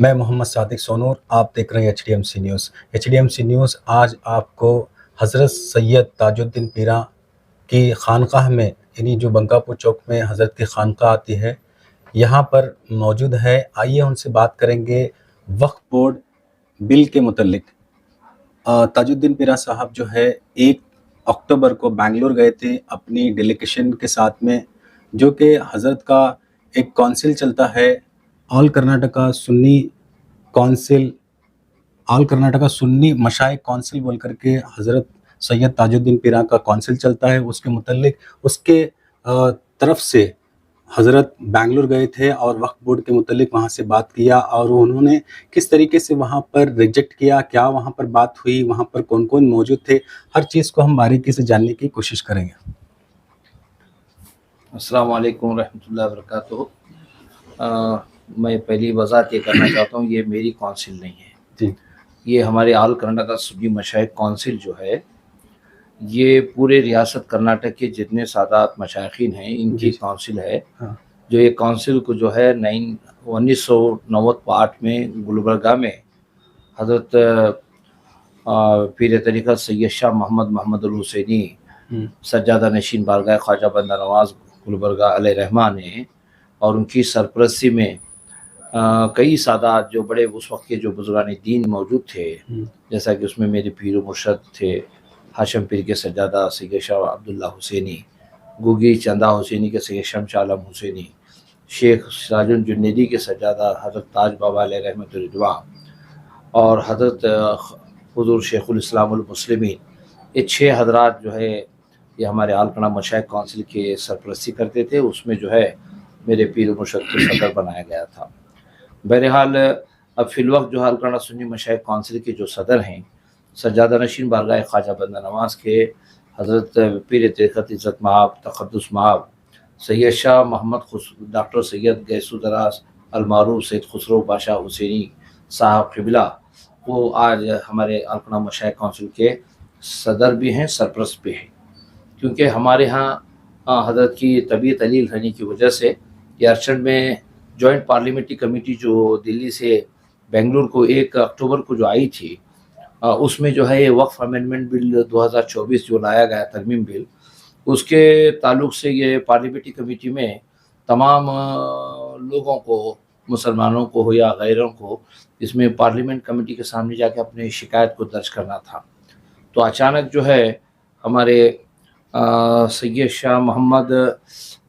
میں محمد صادق سونور، آپ دیکھ رہے ہیں HDMC نیوز۔ HDMC نیوز آج آپ کو حضرت سید تاج الدین پیرا کی خانقاہ میں، یعنی جو بنکاپور چوک میں حضرت کی خانقاہ آتی ہے، یہاں پر موجود ہے۔ آئیے ان سے بات کریں گے وقف بورڈ بل کے متعلق۔ تاج الدین پیرا صاحب جو ہے 1 اکتوبر کو بنگلور گئے تھے اپنی ڈیلیگیشن کے ساتھ میں، جو کہ حضرت کا ایک کونسل چلتا ہے، آل کرناٹکا سنی کونسل، آل کرناٹکا سنی مشائخ کونسل بول کر کے حضرت سید تاج الدین پیرا کا کونسل چلتا ہے۔ اس کے متعلق اس کے طرف سے حضرت بنگلور گئے تھے اور وقف بورڈ کے متعلق وہاں سے بات کیا، اور انہوں نے کس طریقے سے وہاں پر ریجیکٹ کیا، کیا وہاں پر بات ہوئی، وہاں پر کون کون موجود تھے، ہر چیز کو ہم باریکی سے جاننے کی کوشش کریں گے۔ السلام علیکم ورحمۃ اللہ وبرکاتہ۔ میں پہلی وضاحت یہ کرنا چاہتا ہوں، یہ میری کونسل نہیں ہے جی، یہ ہمارے آل کرناٹکا سنی مشائخ کونسل جو ہے، یہ پورے ریاست کرناٹک کے جتنے سادات مشائخین ہیں ان کی کونسل ہے۔ جو یہ کونسل کو جو ہے 1998 میں گلبرگہ میں حضرت پیر طریقت سید شاہ محمد الحسینی سجادہ نشین بارگاہ خواجہ بندہ نواز گلبرگہ علیہ رحمہ نے، اور ان کی سرپرستی میں کئی سادات جو بڑے اس وقت کے جو بزرگان دین موجود تھے، جیسا کہ اس میں میرے پیر و مرشد تھے ہاشم پیر کے سجادہ سید شاہ عبداللہ حسینی، گوگی چندہ حسینی کے سید شمس عالم حسینی، شیخ سراج الجنیدی کے سجادہ حضرت تاج بابا علیہ رحمۃ الرضوان، اور حضرت حضور شیخ الاسلام المسلمین۔ یہ 6 حضرات جو ہے یہ ہمارے آل کرناٹکا مشائخ کونسل کے سرپرستی کرتے تھے۔ اس میں جو ہے میرے پیر و مرشد کو صدر بنایا گیا تھا۔ بہرحال اب فی الوقت جو آل کرناٹکا سنی مشائخ کونسل کے جو صدر ہیں، سجادہ نشین بارگاہ خواجہ بندہ نواز کے حضرت پیر طریقت عزت مآب تقدس مآب سید شاہ محمد ڈاکٹر سید گیسو دراز المعروف سید خسرو بادشاہ حسینی صاحب قبلہ، وہ آج ہمارے آل کرناٹکا مشائخ کونسل کے صدر بھی ہیں، سرپرست بھی ہیں۔ کیونکہ ہمارے ہاں حضرت کی طبیعت علیل رہنے کی وجہ سے یہ ارشد میں جوائنٹ پارلیمنٹری کمیٹی جو دلی سے بنگلور کو 1 اکتوبر کو جو آئی تھی، اس میں جو ہے یہ وقف امینڈمنٹ بل 2024 جو لایا گیا ترمیم بل، اس کے تعلق سے یہ پارلیمنٹری کمیٹی میں تمام لوگوں کو، مسلمانوں کو ہو یا غیروں کو، اس میں پارلیمنٹ کمیٹی کے سامنے جا کے اپنی شکایت کو درج کرنا تھا۔ تو اچانک جو ہے ہمارے سید شاہ محمد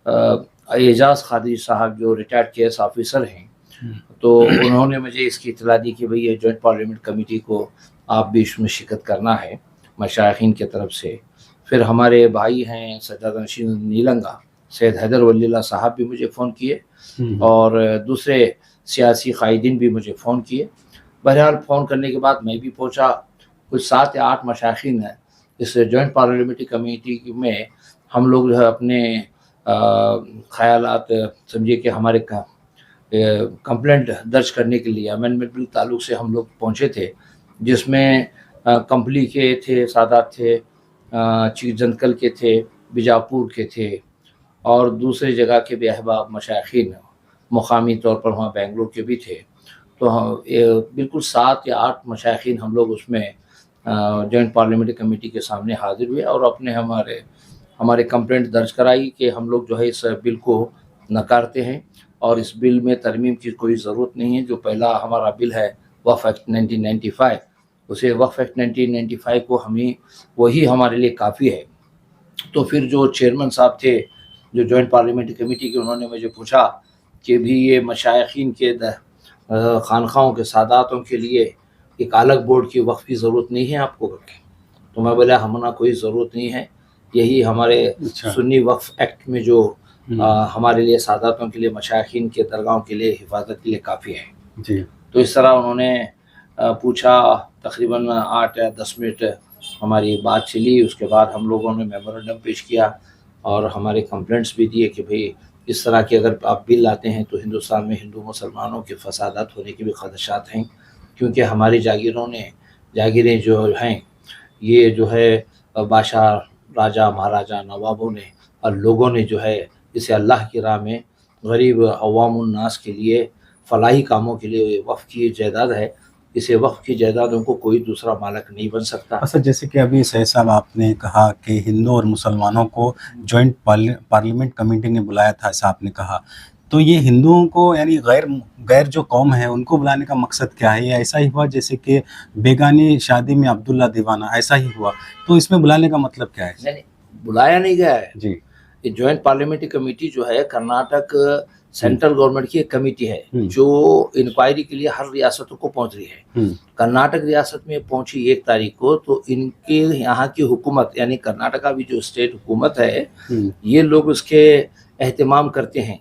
اعجاز قادری صاحب جو ریٹائرڈ KS آفیسر ہیں، تو انہوں نے مجھے اس کی اطلاع دی کہ بھئی یہ جوائنٹ پارلیمنٹ کمیٹی کو آپ بھی اس میں شرکت کرنا ہے مشائخین کی طرف سے۔ پھر ہمارے بھائی ہیں سجادہ نشین نیلنگا سید حیدر ولی اللہ صاحب بھی مجھے فون کیے، اور دوسرے سیاسی قائدین بھی مجھے فون کیے۔ بہرحال فون کرنے کے بعد میں بھی پہنچا۔ کچھ 7 یا 8 مشائخین ہیں اس جوائنٹ پارلیمنٹری کمیٹی میں، ہم لوگ جو ہے اپنے خیالات سمجھے کہ ہمارے کمپلینٹ درج کرنے کے لیے امینڈمنٹ بل تعلق سے ہم لوگ پہنچے تھے، جس میں کمپلی کے تھے، سادات تھے، چیک جنتکل کے تھے، بیجاپور کے تھے، اور دوسرے جگہ کے بھی احباب مشائخین مقامی طور پر وہاں بنگلور کے بھی تھے۔ تو بالکل 7 یا 8 مشائخین ہم لوگ اس میں جوائنٹ پارلیمنٹری کمیٹی کے سامنے حاضر ہوئے، اور اپنے ہمارے کمپلینٹ درج کرائی کہ ہم لوگ جو ہے اس بل کو نکارتے ہیں، اور اس بل میں ترمیم کی کوئی ضرورت نہیں ہے۔ جو پہلا ہمارا بل ہے وقف ایکٹ 1995، اسے وقف ایکٹ 1995 کو وہی ہمارے لیے کافی ہے۔ تو پھر جو چیئرمین صاحب تھے جو جوائنٹ پارلیمنٹری کمیٹی کے، انہوں نے مجھے پوچھا کہ بھی یہ مشائخین کے خانقاہوں کے ساداتوں کے لیے ایک الگ بورڈ کی وقف کی ضرورت نہیں ہے آپ کو کر کے؟ تو میں بولا ہمنا کوئی ضرورت نہیں ہے، یہی ہمارے سنی وقف ایکٹ میں جو ہمارے لیے ساداتوں کے لیے مشائخین کے درگاہوں کے لیے حفاظت کے لیے کافی ہے۔ تو اس طرح انہوں نے پوچھا، تقریباً 8 یا 10 منٹ ہماری بات چلی۔ اس کے بعد ہم لوگوں نے میمورنڈم پیش کیا اور ہمارے کمپلینٹس بھی دیے کہ بھئی اس طرح کے اگر آپ بل لاتے ہیں تو ہندوستان میں ہندو مسلمانوں کے فسادات ہونے کے بھی خدشات ہیں، کیونکہ ہماری جاگیریں جو ہیں یہ جو ہے بادشاہ، راجہ، مہاراجہ، نوابوں نے اور لوگوں نے جو ہے اسے اللہ کی راہ میں غریب عوام الناس کے لیے فلاحی کاموں کے لیے وقف کی جائیداد ہے. اسے وقف کی جائیدادوں کو کوئی دوسرا مالک نہیں بن سکتا. اصل جیسے کہ ابھی سید صاحب آپ نے کہا کہ ہندو اور مسلمانوں کو جوائنٹ پارلیمنٹ کمیٹی نے بلایا تھا، ایسا آپ نے کہا، تو یہ ہندوؤں کو یعنی غیر جو قوم ہے ان کو بلانے کا مقصد کیا ہے؟ یہ ایسا ہی ہوا جیسے کہ بیگانی شادی میں عبداللہ دیوانہ، ایسا ہی ہوا، تو اس میں بلانے کا مطلب کیا ہے؟ نہیں، بلایا نہیں گیا ہے. جی، یہ جوائنٹ پارلیمنٹری کمیٹی جو ہے کرناٹک سینٹرل گورنمنٹ کی ایک کمیٹی ہے جو انکوائری کے لیے ہر ریاستوں کو پہنچ رہی ہے. کرناٹک ریاست میں پہنچی 1 تاریخ کو، تو ان کے یہاں کی حکومت یعنی کرناٹکا بھی جو اسٹیٹ حکومت ہے، یہ لوگ اس کے اہتمام کرتے ہیں.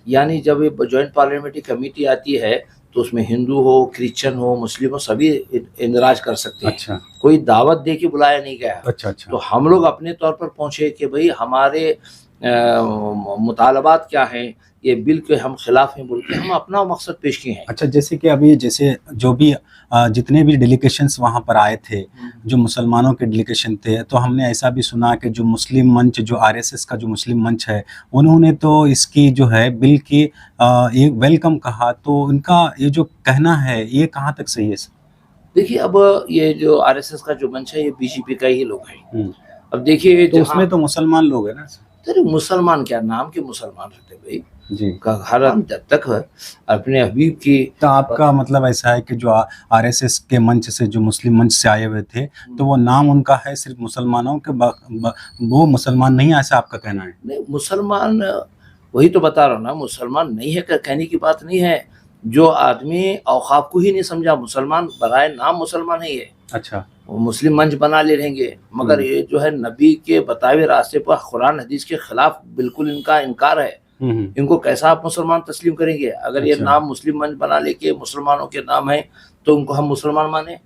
یعنی جب یہ جوائنٹ پارلیمنٹری کمیٹی آتی ہے تو اس میں ہندو ہو، کرسچن ہو، مسلم ہو، سبھی اندراج کر سکتے ہیں. اچھا کوئی دعوت دے کے بلایا نہیں گیا. اچھا تو ہم لوگ اپنے طور پر پہنچے کہ بھئی ہمارے مطالبات کیا ہیں، یہ بل کے ہم خلاف ہیں بول کے ہم اپنا مقصد پیش کیے ہیں. اچھا، جیسے کہ ابھی جیسے جو بھی جتنے بھی ڈیلیگیشنز وہاں پر آئے تھے، جو مسلمانوں کے ڈیلیگیشن تھے، تو ہم نے ایسا بھی سنا کہ جو مسلم منچ، جو RSS کا جو مسلم منچ ہے، انہوں نے تو اس کی جو ہے بل کی ایک ویلکم کہا، تو ان کا یہ جو کہنا ہے یہ کہاں تک صحیح ہے؟ دیکھیے اب یہ جو RSS کا جو منچ ہے یہ BJP کا ہی لوگ ہیں. اب دیکھیے تو اس میں تو مسلمان لوگ ہیں نا. مسلمان کیا نام کے مسلمان رہتے بھائی، جی، ہر جب تک اپنے حبیب کی. تو آپ کا مطلب ایسا ہے کہ جو RSS کے منچ سے، جو مسلم منچ سے آئے ہوئے تھے، تو وہ نام ان کا ہے صرف مسلمانوں کے، وہ مسلمان نہیں، ایسا آپ کا کہنا ہے؟ نہیں، مسلمان وہی تو بتا رہا ہوں نا، مسلمان نہیں ہے کہنے کی بات نہیں ہے. جو آدمی اوقاف کو ہی نہیں سمجھا، مسلمان برائے نام مسلمان ہی ہے. اچھا، وہ مسلم منچ بنا لے رہیں گے، مگر یہ جو ہے نبی کے بتائے راستے پر قرآن حدیث کے خلاف بالکل ان کا انکار ہے. ان کو کیسا آپ مسلمان تسلیم کریں گے؟ اگر یہ نام مسلم منچ بنا لے کے مسلمانوں کے نام ہیں تو ان کو ہم مسلمان مانیں؟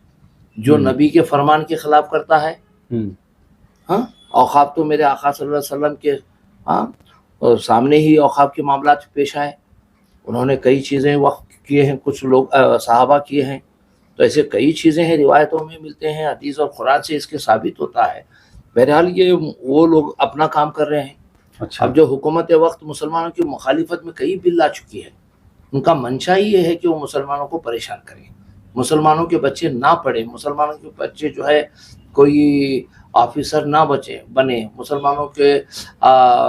جو نبی کے فرمان کے خلاف کرتا ہے. ہاں، اوقاف تو میرے آقا صلی اللہ علیہ وسلم کے سامنے ہی اوقاف کے معاملات پیش آئے. انہوں نے کئی چیزیں وقف کیے ہیں، کچھ لوگ صحابہ کیے ہیں. تو ایسے کئی چیزیں ہیں، روایتوں میں ملتے ہیں، حدیث اور قرآن سے اس کے ثابت ہوتا ہے. بہرحال یہ وہ لوگ اپنا کام کر رہے ہیں. اچھا، اب جو حکومت وقت مسلمانوں کی مخالفت میں کئی بل لا چکی ہے، ان کا منشا ہی یہ ہے کہ وہ مسلمانوں کو پریشان کریں، مسلمانوں کے بچے نہ پڑھیں، مسلمانوں کے بچے جو ہے کوئی آفیسر نہ بنے، مسلمانوں کے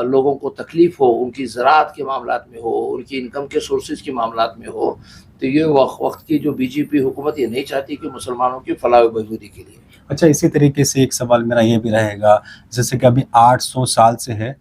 لوگوں کو تکلیف ہو، ان کی زراعت کے معاملات میں ہو، ان کی انکم کے سورسز کے معاملات میں ہو. تو یہ وقت کی جو BJP حکومت یہ نہیں چاہتی کہ مسلمانوں کی فلاح و بہبودی کے لیے. اچھا، اسی طریقے سے ایک سوال میرا یہ بھی رہے گا، جیسے کہ ابھی 800 سال سے ہے،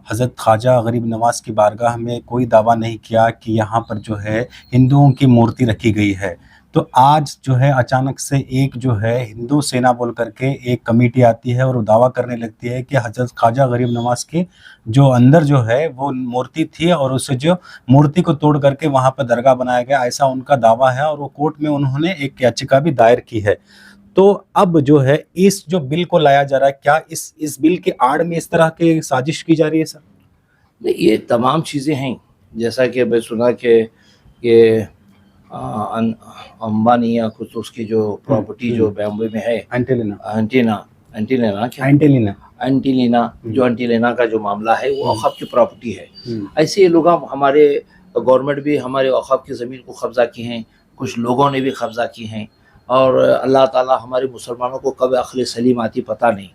حضرت خواجہ غریب نواز کی بارگاہ میں کوئی دعویٰ نہیں کیا کہ یہاں پر جو ہے ہندوؤں کی مورتی رکھی گئی ہے. تو آج جو ہے اچانک سے ایک جو ہے ہندو سینا بول کر کے ایک کمیٹی آتی ہے اور وہ دعویٰ کرنے لگتی ہے کہ حضرت خواجہ غریب نواز کے جو اندر جو ہے وہ مورتی تھی، اور اسے جو مورتی کو توڑ کر کے وہاں پہ درگاہ بنایا گیا، ایسا ان کا دعویٰ ہے، اور وہ کورٹ میں انہوں نے ایک یاچکا بھی دائر کی ہے. تو اب جو ہے اس جو بل کو لایا جا رہا ہے، کیا اس بل کے آڑ میں اس طرح کی سازش کی جا رہی ہے سر؟ یہ تمام چیزیں ہیں، جیسا کہ میں سنا کہ یہ امبانی یا کچھ اس کی جو پراپرٹی جو بامبے میں ہے، اینٹیلینا جو اینٹیلینا کا جو معاملہ ہے وہ اوقاف کی پراپرٹی ہے. ایسے یہ لوگ ہمارے گورنمنٹ بھی ہمارے اوقاف کی زمین کو قبضہ کی ہیں، کچھ لوگوں نے بھی قبضہ کی ہیں، اور اللہ تعالیٰ ہمارے مسلمانوں کو کب عقل سلیم آتی پتہ نہیں.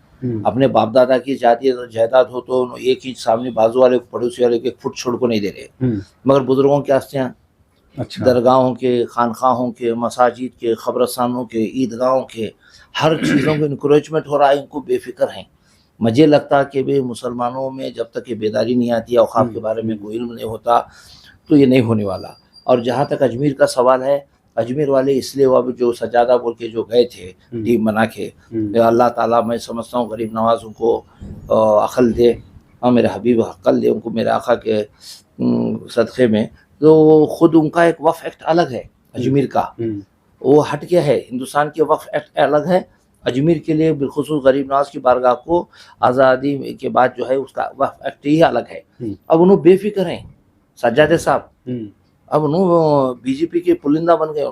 اپنے باپ دادا کی جائیداد ہو تو ایک ہی سامنے بازو والے پڑوسی والے کے فٹ چھوڑ کو نہیں دے رہے، مگر بزرگوں کے آستیاں، درگاہوں کے، خانقاہوں کے، مساجد کے، قبرستانوں کے، عیدگاہوں کے، ہر چیزوں کو انکروچمنٹ ہو رہا ہے. ان کو بے فکر ہیں. مجھے لگتا کہ بھی مسلمانوں میں جب تک یہ بیداری نہیں آتی، اوقاف کے بارے میں کوئی علم نہیں ہوتا، تو یہ نہیں ہونے والا. اور جہاں تک اجمیر کا سوال ہے، اجمیر والے اس لیے وہ جو سجادہ بول کے جو گئے تھے ٹیم بنا کے، اللہ تعالیٰ میں سمجھتا ہوں غریب نواز ان کو عقل دے، اور میرے حبیب عقل دے ان کو، میرے آقا کے صدقے میں. تو خود ان کا ایک وقف ایکٹ الگ ہے اجمیر کا، وہ ہٹ گیا ہے. ہندوستان کے وقف ایکٹ الگ ہے، اجمیر کے لیے بالخصوص غریب نواز کی بارگاہ کو آزادی کے بعد جو ہے اس کا وقف ایکٹ ہی الگ ہے. اب انہوں بے فکر ہیں سجادہ صاحب، اب انہوں BJP کے پلندہ بن گئے.